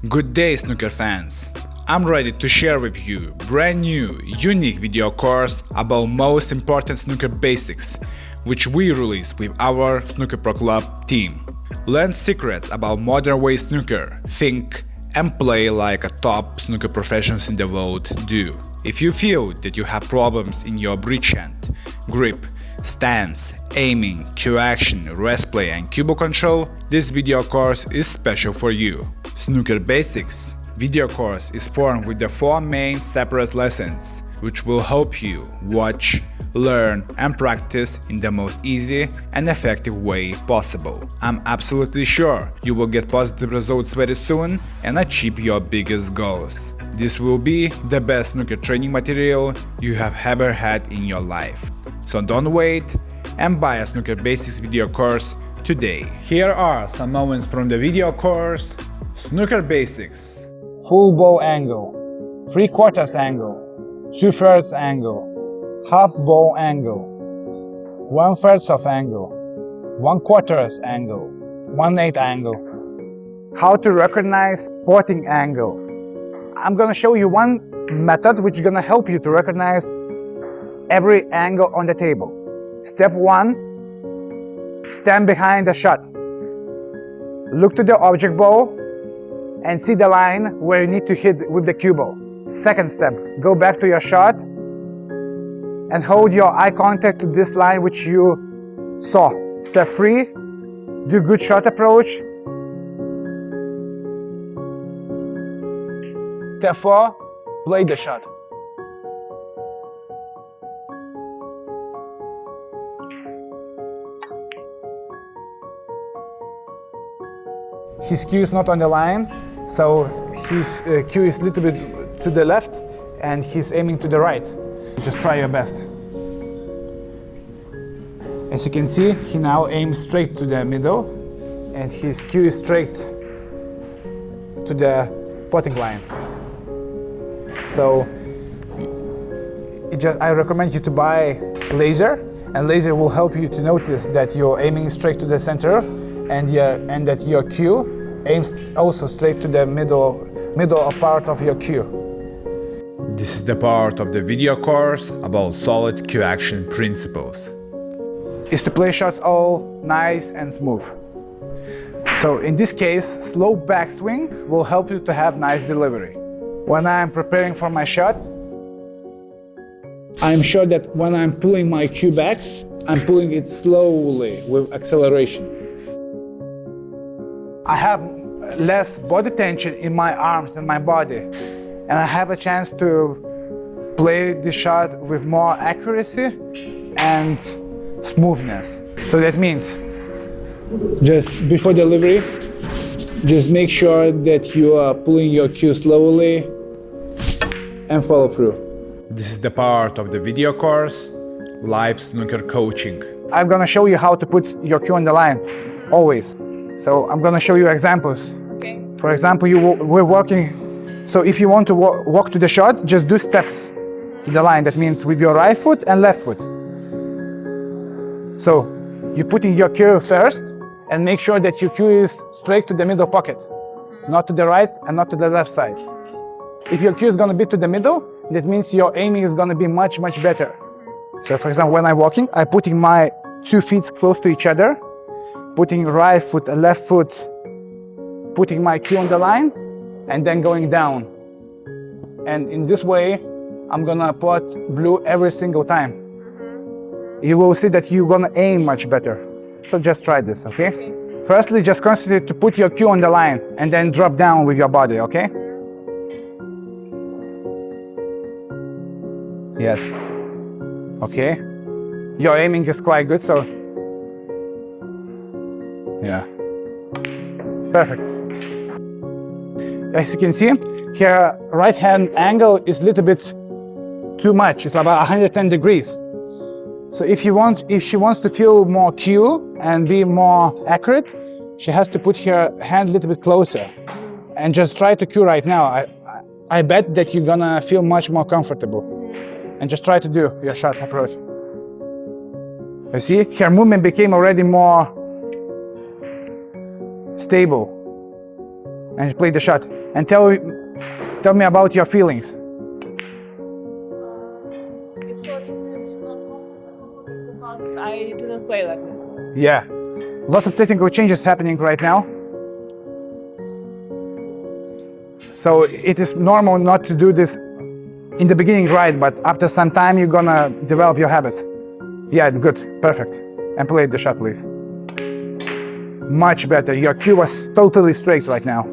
Good day, snooker fans! I'm ready to share with you brand new, unique video course about most important snooker basics, which we release with our Snooker Pro Club team. Learn secrets about modern way snooker, think and play like a top snooker professionals in the world do. If you feel that you have problems in your bridge hand, grip, stance, aiming, cue action, rest play and cue ball control, this video course is special for you. Snooker Basics video course is formed with the 4 main separate lessons, which will help you watch, learn and practice in the most easy and effective way possible. I'm absolutely sure you will get positive results very soon and achieve your biggest goals. This will be the best snooker training material you have ever had in your life. So don't wait and buy a Snooker Basics video course today. Here are some moments from the video course. Snooker Basics. Full bow angle, 3/4 angle, 2/3 angle, half bow angle, 1/3 of angle, 1/4 angle, 1/8 angle. How to recognize spotting angle. I'm gonna show you one method which is gonna help you to recognize every angle on the table. Step 1, stand behind the shot. Look to the object ball and see the line where you need to hit with the cue ball. Second step, go back to your shot and hold your eye contact to this line which you saw. Step 3, do good shot approach. Step 4, play the shot. His cue is not on the line, so his cue is a little bit to the left and he's aiming to the right. Just try your best. As you can see, he now aims straight to the middle and his cue is straight to the potting line. So I recommend you to buy laser, and laser will help you to notice that you're aiming straight to the center and that your cue aims also straight to the middle part of your cue. This is the part of the video course about solid cue action principles. Is to play shots all nice and smooth. So in this case, slow backswing will help you to have nice delivery. When I'm preparing for my shot, I'm sure that when I'm pulling my cue back, I'm pulling it slowly with acceleration. I have less body tension in my arms and my body, and I have a chance to play the shot with more accuracy and smoothness. So that means just before delivery, just make sure that you are pulling your cue slowly and follow through. This is the part of the video course, live snooker coaching. I'm gonna show you how to put your cue on the line, always. So I'm gonna show you examples. Okay. For example, we're working, so if you want to walk to the shot, just do steps to the line. That means with your right foot and left foot. So you're putting your cue first and make sure that your cue is straight to the middle pocket, not to the right and not to the left side. If your cue is gonna be to the middle, that means your aiming is gonna be much, much better. So for example, when I'm walking, I'm putting my 2 feet close to each other, putting right foot and left foot, putting my cue on the line, and then going down. And in this way, I'm gonna put blue every single time. You will see that you're gonna aim much better. So just try this, okay? Firstly, just concentrate to put your cue on the line and then drop down with your body, okay? Yes. Okay. Your aiming is quite good, so yeah. Perfect. As you can see, here right hand angle is a little bit too much. It's about 110 degrees. So if she wants to feel more cue and be more accurate, she has to put her hand a little bit closer. And just try to cue right now. I bet that you're gonna feel much more comfortable. And just try to do your shot approach. You see, her movement became already more stable. and play the shot. And tell me about your feelings. It's a little bit uncomfortable because I didn't play like this. Yeah, lots of technical changes happening right now. So it is normal not to do this in the beginning right, but after some time you're gonna develop your habits. Yeah, good, perfect. And play the shot, please. Much better. Your cue was totally straight right now.